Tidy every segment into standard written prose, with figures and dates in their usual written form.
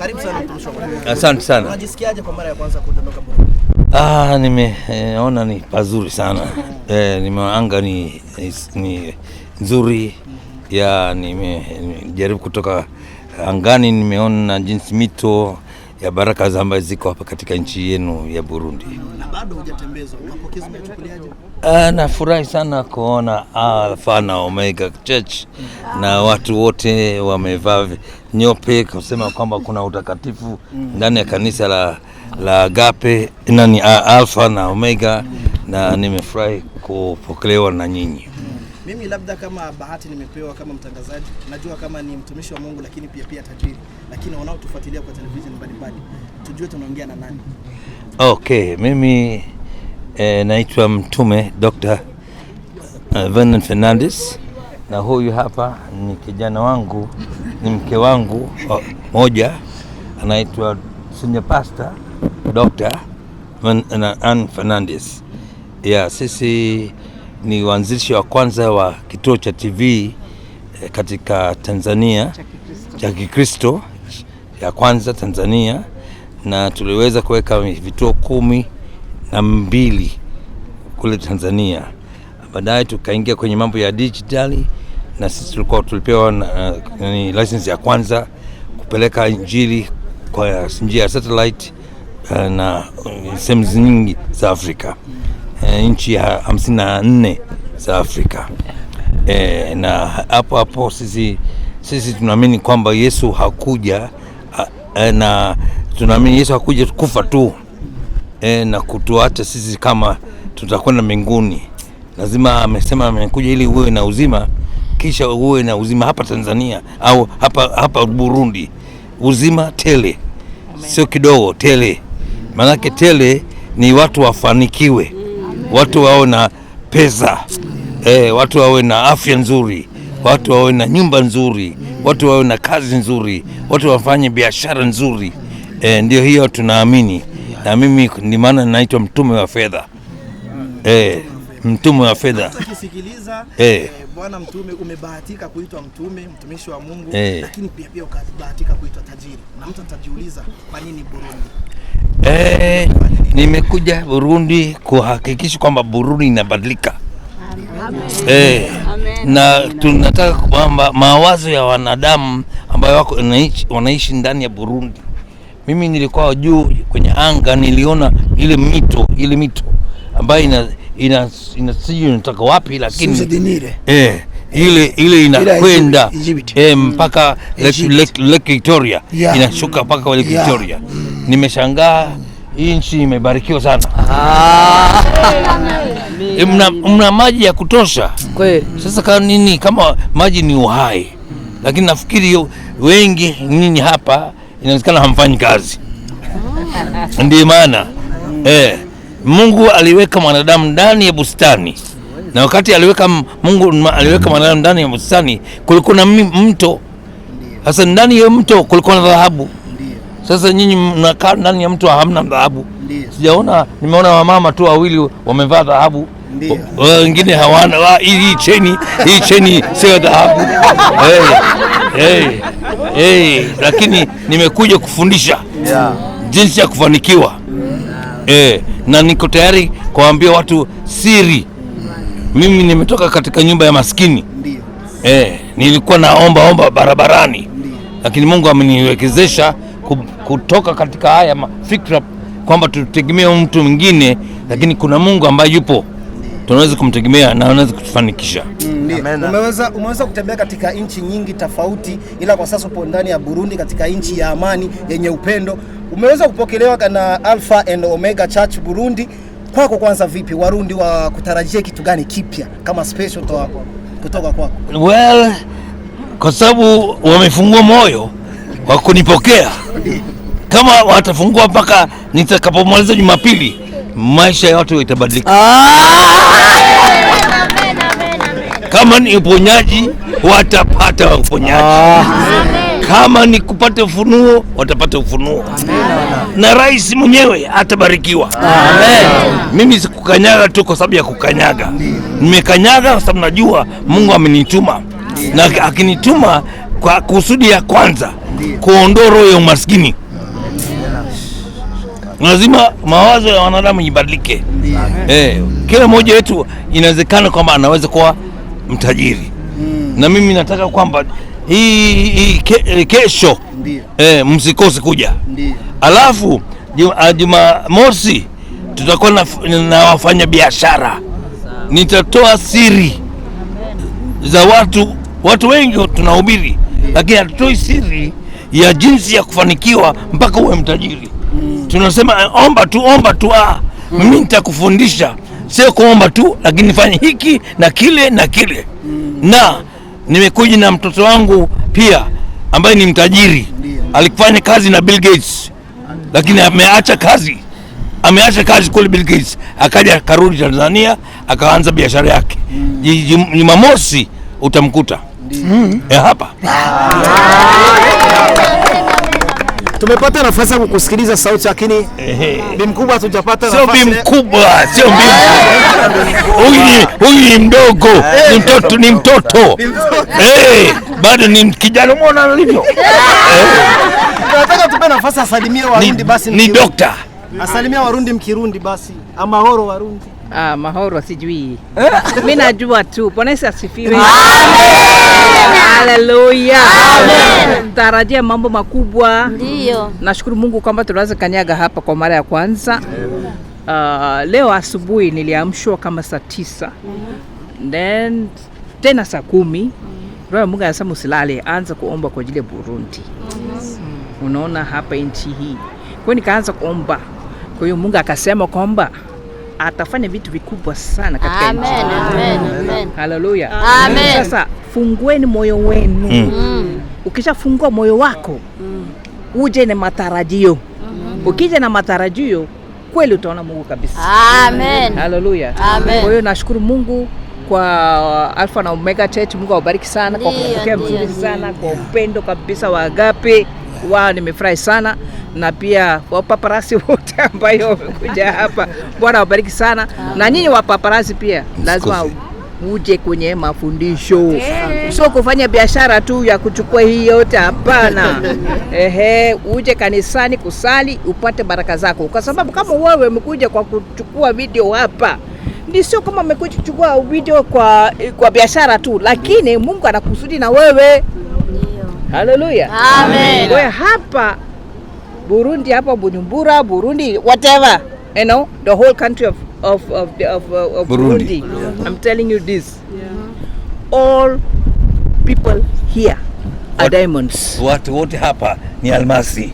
Karibu sana mtumishi wa Mungu. Asante sana. Unajisikiaje kwa mara ya kwanza kudondoka Burundi? Nimeona ni pazuri sana. Nimeanga ni nzuri. Nimejaribu kutoka angani, nimeona jinsi mito ya baraka ambazo ziko hapa katika nchi yenu ya Burundi. Na bado hujatembezwa, mapokezi umechukuliaje? Nafurahi sana kuona Alpha na Omega Church na watu wote wamevaa nyope kusema kwamba kuna utakatifu ndani ya kanisa la Agape nani Alpha na Omega, na nimefurahi kupokelewa na nyinyi. Mimi labda kama bahati nimepewa kama mtangazaji, najua kama ni mtumishi wa Mungu lakini pia tajiri, lakini wanaotufuatilia kwa television mbalimbali tujue tunaongea na nani. Okay, mimi naitwa mtume Dr. Vernon Fernandes, na huyu hapa ni kijana wangu, ni mke wangu moja, anaitwa Senior Pastor Dr. Vernon Fernandes. Sisi ni waanzilishi wa kwanza wa kituo cha TV katika Tanzania cha Kikristo ya kwanza Tanzania, na tuliweza kuweka vituo 12 kule Tanzania. Baadaye tukaingia kwenye mambo ya digitali, na sisi tulipewa license ya kwanza kupeleka injili kwa njia ya satellite na sehemu nyingi za Afrika, nchi ya 54 za Afrika. Na hapo sisi tunaamini kwamba Yesu hakuja na tunaamini Yesu hakuja kufa tu na kutuacha sisi kama tutakwenda mbinguni. Lazima amesema amekuja ili uwe na uzima, kisha uwe na uzima hapa Tanzania au hapa Burundi, uzima tele. Sio kidogo, tele. Maana tele ni watu wafanikiwe, watu wawe na pesa, watu wawe na afya nzuri, watu wawe na nyumba nzuri, watu wawe na kazi nzuri, watu wafanye biashara nzuri. Ndio hiyo tunaamini. Na mimi ni maana naitwa mtume wa fedha. Mtume wa fedha. Tukisikiliza bwana mtume, umebahatika kuitwa mtume, mtumishi wa Mungu, lakini pia ukabahatika kuitwa tajiri. Na mtu atajiuliza kwa nini Burundi? Nimekuja Burundi kuhakikisha kwamba Burundi inabadilika. Na tunataka kwamba mawazo ya wanadamu ambayo wanaishi ndani ya Burundi. Mimi nilikuwa juu kwenye anga, niliona ile mito ambayo sijui nataka wapi, lakini ile inakwenda mpaka Lake Victoria, inashuka mpaka Lake Victoria. Nimeshangaa, hii nchi imebarikiwa sana. Mna maji ya kutosha kweli. Sasa kama nini, kama maji ni uhai, lakini nafikiri wengi nini hapa inawezekana hamfanyi kazi. Ndiyo maana Mungu aliweka mwanadamu ndani ya bustani, na wakati Mungu aliweka mwanadamu ndani ya bustani, kulikuwa na mto. Sasa ndani ya mto kulikuwa na dhahabu. Sasa nyinyi mnakaa ndani ya mto hamna dhahabu. Sijaona, nimeona wamama tu wawili wamevaa dhahabu, wengine hawana. Hii cheni sio dhahabu. Lakini nimekuja kufundisha jinsi ya kufanikiwa. Na niko tayari kuambia watu siri. Mimi nimetoka katika nyumba ya maskini. Nilikuwa naomba barabarani, lakini Mungu ameniwekezesha kutoka katika haya fikra kwamba tutegemee mtu mwingine, lakini kuna Mungu ambaye yupo, tunaweza kumtegemea na anaweza kutufanikisha. Umeweza kutembea katika nchi nyingi tofauti, ila kwa sasa upo ndani ya Burundi, katika nchi ya amani yenye upendo. Umeweza kupokelewa na Alpha and Omega Church Burundi. Kwako kwanza vipi? Warundi wa kutarajia kitu gani kipya kama special kutoka kwako? Well, kwa sababu wamefungua moyo wa kunipokea. Kama watafungua mpaka nitakapomaliza Jumapili, maisha ya watu yatabadilika. Kama ni uponyaji, watapata uponyaji. Kama ni kupata ufunuo, watapata ufunuo. Na rais mwenyewe atabarikiwa. Mimi sikukanyaga tu kwa sababu ya kukanyaga. Nimekanyaga kwa sababu najua Mungu amenituma. Na akinituma kwa kusudi ya kwanza kuondoa roho ya umaskini. Lazima mawazo ya wanadamu ibadilike. Kila mmoja wetu inawezekana kwamba anaweza kuwa mtajiri. Na mimi nataka kwamba hii kesho msikose kuja. Alafu Jumamosi tutakuwa na wafanya biashara. Nitatoa siri za watu wengi tunahubiri, lakini hatutoi siri ya jinsi ya kufanikiwa mpaka uwe mtajiri. Tunasema omba tu. Mimi nitakufundisha, sio kuomba tu, lakini fanya hiki na kile na kile. Na nimekuja na mtoto wangu pia ambaye ni mtajiri. Alifanya kazi na Bill Gates, lakini ameacha kazi kule Bill Gates, akaja karudi Tanzania akaanza biashara yake. Jumamosi utamkuta hapa. Tumepata nafasi ya kukusikiliza sauti, lakini bi mkubwa hatujapata nafasi. Sio bi mkubwa. Huyu ni mdogo, ni mtoto. Bado ni kijana, umeona alivyo. Tunataka tupe nafasi asalimie Warundi basi. Ni dokta. Asalimia Warundi mkirundi basi. Amahoro Warundi. Mahoro sijui. Mimi najua tu. Bwana Yesu asifiwe. Haleluya. Amen. Tarajia mambo makubwa. Ndio. Nashukuru Mungu kwamba tunaweza kanyaga hapa kwa mara ya kwanza. Leo asubuhi niliamshwa kama saa 9. Then tena saa 10. Roho Mungu anasema usilale, anza kuomba kwa ajili ya Burundi. Unaona hapa nchi hii. Kwa nikaanza kuomba. Kwa hiyo Mungu akasema kwamba atafanya vitu vikubwa sana katika nchi. Amen. Haleluya. Amen. Sasa fungueni moyo wenu. Ukishafungua moyo wako, uje na matarajio. Ukija na matarajio, kweli utaona Mungu kabisa. Amen. Haleluya. Amen. Kwa hiyo nashukuru Mungu kwa Alpha na Omega Church. Mungu awabariki sana kwa kupokea mzuri sana, kwa upendo kabisa wa agape. Nimefurahi sana, na pia wapaparasi wote ambao wamekuja hapa. Bwana awabariki sana. Na nyinyi wapaparasi pia lazima uje kwenye mafundisho. Sio kufanya biashara tu ya kuchukua hii yote, hapana. Uje kanisani kusali upate baraka zako. Kwa sababu kama wewe umekuja kwa kuchukua video hapa, ni sio kama umekuja kuchukua video kwa biashara tu, lakini Mungu anakusudi na wewe. Hallelujah. Amen. Kwa hapa Burundi, hapa Bujumbura, Burundi, whatever, the whole country of Burundi. I'm telling you this. All people here are diamonds. Watu wote hapa ni almasi.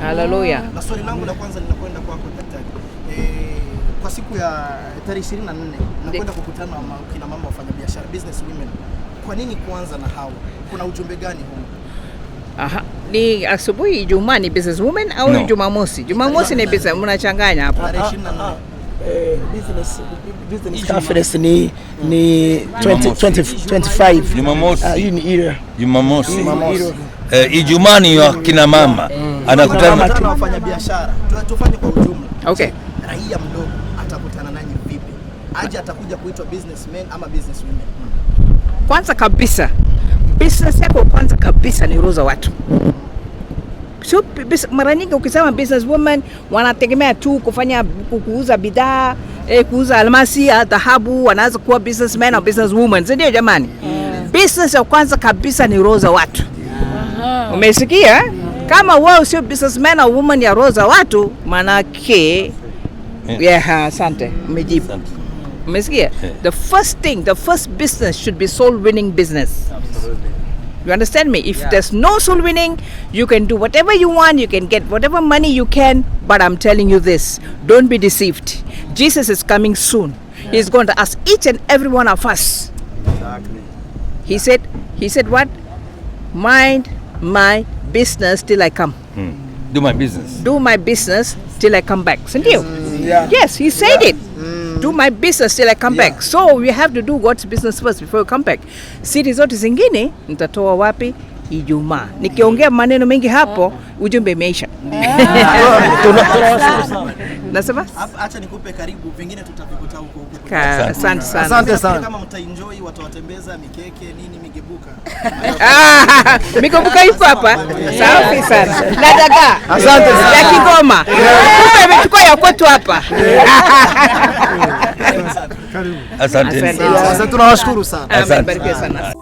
Hallelujah. Na swali langu la kwanza linakwenda kwako daktari. Kwa siku ya tarehe 24 nakwenda kukutana na kina mama wafanya biashara, business women. Kwa nini kuanza na hao? Kuna ujumbe gani huko? Ni asubuhi Ijumaa ni business women au no? Jumamosi? Jumamosi ni business, mnachanganya hapo. Business conference ni 25 Jumamosi. Jumamosi. Ijumaa ni wa kina mama. Anakutana na wafanya biashara. Tufanye kwa ujumla. Okay. Raia mdogo atakutana nanyi vipi? Aje atakuja kuitwa businessmen ama business women? Kwanza kabisa, business yako kwanza kabisa ni roho za watu. So mara nyingi ukisema business woman wanategemea tu kufanya kuuza bidhaa, kuuza almasi, dhahabu, wanaanza kuwa businessmen au business woman. Ndio jamani. Business ya kwanza kabisa ni roho za watu. Umesikia? Kama wewe sio businessman au woman ya roho za watu, manake asante. Umejibu. Umesikia? The first business should be soul winning business. You understand me? If there's no soul winning, you can do whatever you want, you can get whatever money you can, but I'm telling you this, don't be deceived. Jesus is coming soon. He's going to ask each and every one of us. Exactly. He said what? Mind my business till I come. Do my business. Do my business till I come back. Yes, he said it. Do my business till I come back. So we have to do God's business first before we come back. Siri zote zingine nitatoa wapi? Ijumaa. Nikiongea maneno mengi hapo, ujumbe umeisha. Nasema? Acha nikupe karibu, vingine tutavikuta huko. Asante sana. Asante sana. Kama mtaenjoy watawatembeza mikeke nini migebuka. Migebuka ipo hapa. Safi sana. Na dagaa. Asante sana. Ya Kigoma. Kumbe imechukua ya kwetu hapa. Asante. Asante. Tunawashukuru sana. Asante sana.